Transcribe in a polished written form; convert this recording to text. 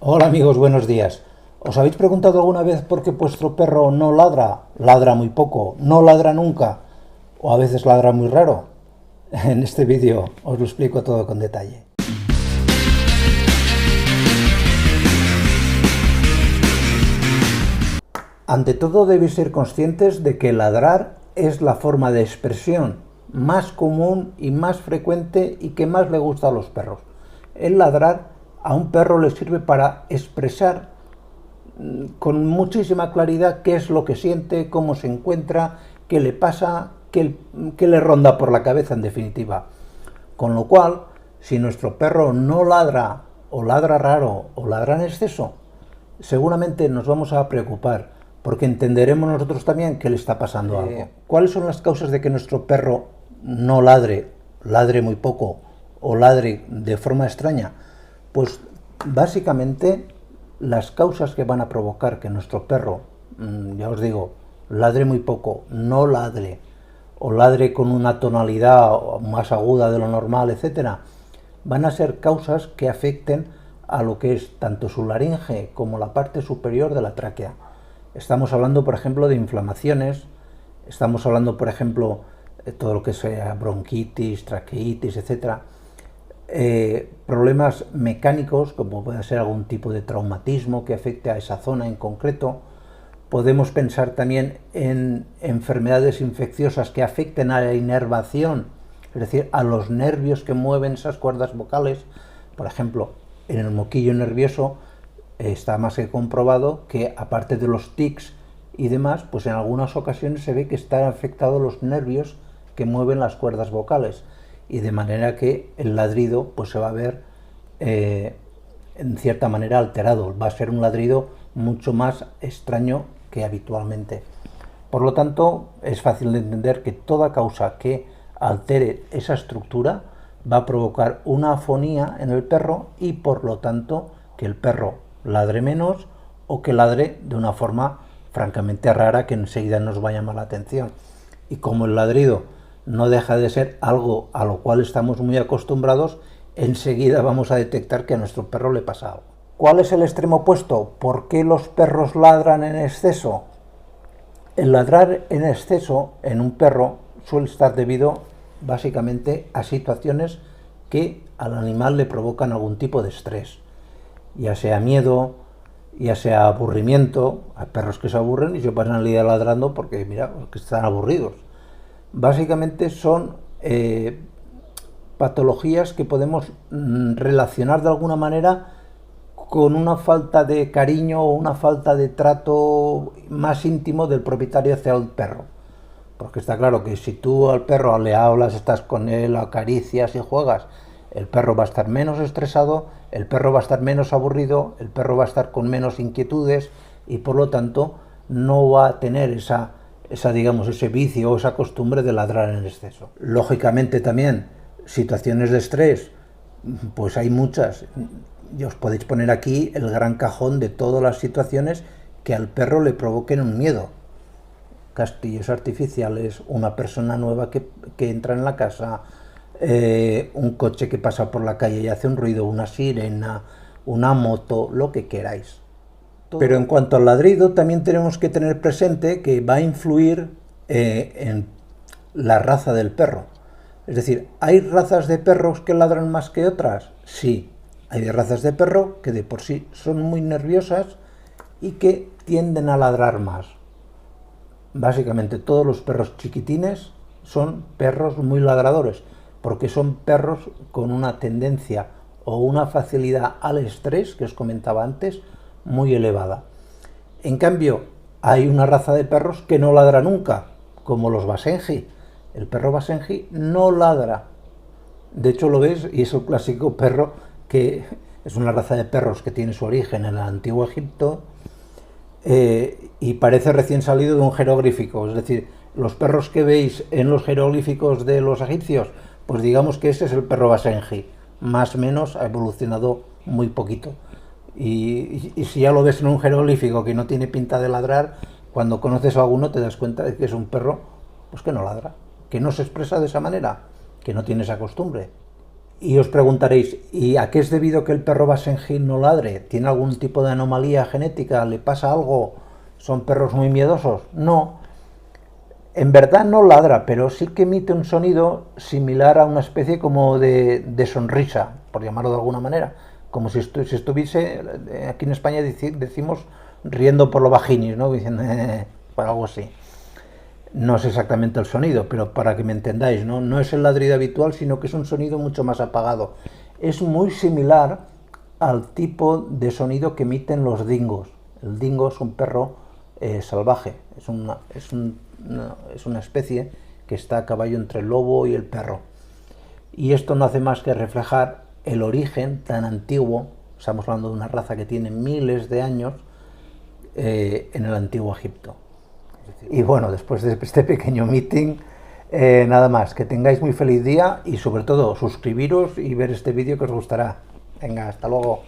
Hola amigos, buenos días. ¿Os habéis preguntado alguna vez por qué vuestro perro no ladra? Ladra muy poco, no ladra nunca, o a veces ladra muy raro. En este vídeo os lo explico todo con detalle. Ante todo debéis ser conscientes de que ladrar es la forma de expresión más común y más frecuente y que más le gusta a los perros. El ladrar a un perro le sirve para expresar con muchísima claridad qué es lo que siente, cómo se encuentra, qué le pasa, qué le ronda por la cabeza en definitiva. Con lo cual, si nuestro perro no ladra o ladra raro o ladra en exceso, seguramente nos vamos a preocupar porque entenderemos nosotros también que le está pasando algo. ¿Cuáles son las causas de que nuestro perro no ladre, ladre muy poco o ladre de forma extraña? Pues básicamente las causas que van a provocar que nuestro perro, ya os digo, ladre muy poco, no ladre, o ladre con una tonalidad más aguda de lo normal, etcétera, van a ser causas que afecten a lo que es tanto su laringe como la parte superior de la tráquea. Estamos hablando, por ejemplo, de inflamaciones, estamos hablando, por ejemplo, de todo lo que sea bronquitis, traqueitis, etcétera. Problemas mecánicos, como puede ser algún tipo de traumatismo que afecte a esa zona en concreto. Podemos pensar también en enfermedades infecciosas que afecten a la inervación, es decir, a los nervios que mueven esas cuerdas vocales. Por ejemplo, en el moquillo nervioso está más que comprobado que, aparte de los tics y demás, pues en algunas ocasiones se ve que están afectados los nervios que mueven las cuerdas vocales, y de manera que el ladrido pues se va a ver en cierta manera alterado, va a ser un ladrido mucho más extraño que habitualmente. Por lo tanto, es fácil de entender que toda causa que altere esa estructura va a provocar una afonía en el perro y, por lo tanto, que el perro ladre menos o que ladre de una forma francamente rara que enseguida nos va a llamar la atención. Y como el ladrido no deja de ser algo a lo cual estamos muy acostumbrados, enseguida vamos a detectar que a nuestro perro le pasa algo. ¿Cuál es el extremo opuesto? ¿Por qué los perros ladran en exceso? El ladrar en exceso en un perro suele estar debido básicamente a situaciones que al animal le provocan algún tipo de estrés, ya sea miedo, ya sea aburrimiento. Hay perros que se aburren y se pasan el día ladrando porque, mira, que están aburridos. Básicamente son patologías que podemos relacionar de alguna manera con una falta de cariño o una falta de trato más íntimo del propietario hacia el perro. Porque está claro que si tú al perro le hablas, estás con él, acaricias y juegas, el perro va a estar menos estresado, el perro va a estar menos aburrido, el perro va a estar con menos inquietudes y, por lo tanto, no va a tener digamos, ese vicio o esa costumbre de ladrar en exceso. Lógicamente también, situaciones de estrés, pues hay muchas. Y os podéis poner aquí el gran cajón de todas las situaciones que al perro le provoquen un miedo. Castillos artificiales, una persona nueva que entra en la casa, un coche que pasa por la calle y hace un ruido, una sirena, una moto, lo que queráis. Pero en cuanto al ladrido, también tenemos que tener presente que va a influir en la raza del perro. Es decir, ¿hay razas de perros que ladran más que otras? Sí, hay razas de perro que de por sí son muy nerviosas y que tienden a ladrar más. Básicamente todos los perros chiquitines son perros muy ladradores, porque son perros con una tendencia o una facilidad al estrés, que os comentaba antes, muy elevada. En cambio, hay una raza de perros que no ladra nunca, como los Basenji. El perro Basenji no ladra. De hecho, lo ves, y es un clásico perro que es una raza de perros que tiene su origen en el antiguo Egipto, y parece recién salido de un jeroglífico. Es decir, los perros que veis en los jeroglíficos de los egipcios, pues digamos que ese es el perro Basenji. Más o menos ha evolucionado muy poquito. Y si ya lo ves en un jeroglífico que no tiene pinta de ladrar, cuando conoces a alguno te das cuenta de que es un perro pues que no ladra, que no se expresa de esa manera, que no tiene esa costumbre. Y os preguntaréis, ¿y a qué es debido que el perro Basset no ladre? ¿Tiene algún tipo de anomalía genética? ¿Le pasa algo? ¿Son perros muy miedosos? No, en verdad no ladra, pero sí que emite un sonido similar a una especie como de sonrisa, por llamarlo de alguna manera. Como si estuviese, aquí en España decimos riendo por lo vaginis, ¿no? Diciendo, pues algo así. No es exactamente el sonido, pero para que me entendáis, ¿no? No es el ladrido habitual, sino que es un sonido mucho más apagado. Es muy similar al tipo de sonido que emiten los dingos. El dingo es un perro salvaje, es una especie que está a caballo entre el lobo y el perro. Y esto no hace más que reflejar el origen tan antiguo, estamos hablando de una raza que tiene miles de años, en el antiguo Egipto. Y bueno, después de este pequeño meeting, nada más, que tengáis muy feliz día y sobre todo suscribiros y ver este vídeo que os gustará. Venga, hasta luego.